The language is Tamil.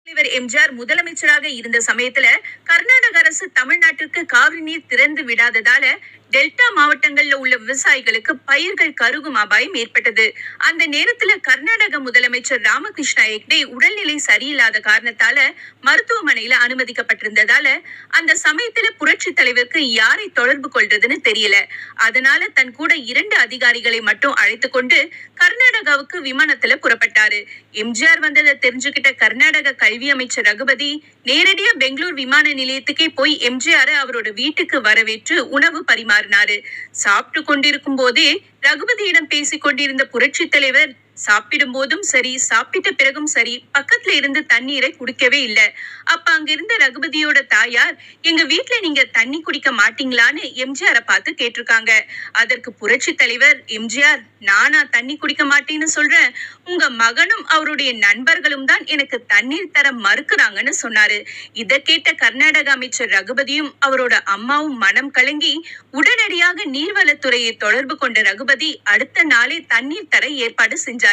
தலைவர் எம்ஜிஆர் முதலமைச்சராக இருந்த சமயத்துல கர்நாடக அரசு தமிழ்நாட்டிற்கு காவிரி நீர் திறந்து விடாததால டெல்டா மாவட்டங்கள்ல உள்ள விவசாயிகளுக்கு பயிர்கள் கருகும் அபாயம் ஏற்பட்டது. அந்த நேரத்துல கர்நாடக முதலமைச்சர் ராமகிருஷ்ணா ஹெக்டே உடல்நிலை சரியில்லாத காரணத்தால மருத்துவமனையில அனுமதிக்கப்பட்டிருந்ததால அந்த சமயத்துல புரட்சி தலைவருக்கு யாரை தொடர்பு கொள்றதுன்னு தெரியல. அதனால தன் கூட 2 அதிகாரிகளை மட்டும் அழைத்து கொண்டு கர்நாடகாவுக்கு விமானத்துல புறப்பட்டாரு. எம்ஜிஆர் வந்ததை தெரிஞ்சுக்கிட்ட கர்நாடக கல்வி அமைச்சர் ரகுபதி நேரடியா பெங்களூர் விமான நிலையத்துக்கே போய் எம்ஜிஆர் அவரோட வீட்டுக்கு வரவேற்று உணவு பரிமாறினாரு. சாப்பிட்டு கொண்டிருக்கும் போதே ரகுபதியிடம் பேசிக் கொண்டிருந்த புரட்சி தலைவர் சாப்பிடும் போதும் சரி, சாப்பிட்ட பிறகும் சரி, பக்கத்துல இருந்து தண்ணீரை குடிக்கவே இல்லை. அப்ப அங்க இருந்த ரகுபதியோட தாயார், எங்க வீட்டுல நீங்க தண்ணி குடிக்க மாட்டீங்களான்னு எம்ஜிஆரை பார்த்து கேட்டிருக்காங்க. அதற்கு புரட்சி தலைவர், எம்ஜிஆர், நானா தண்ணி குடிக்க மாட்டேன்னு சொல்றேன், உங்க மகனும் அவருடைய நண்பர்களும் தான் எனக்கு தண்ணீர் தர மறுக்கிறாங்கன்னு சொன்னாரு. இதை கேட்ட கர்நாடக அமைச்சர் ரகுபதியும் அவரோட அம்மாவும் மனம் கலங்கி உடனடியாக நீர்வளத்துறையை தொடர்பு கொண்ட ரகுபதி அடுத்த நாளே தண்ணீர் தர ஏற்பாடு செஞ்சாரு.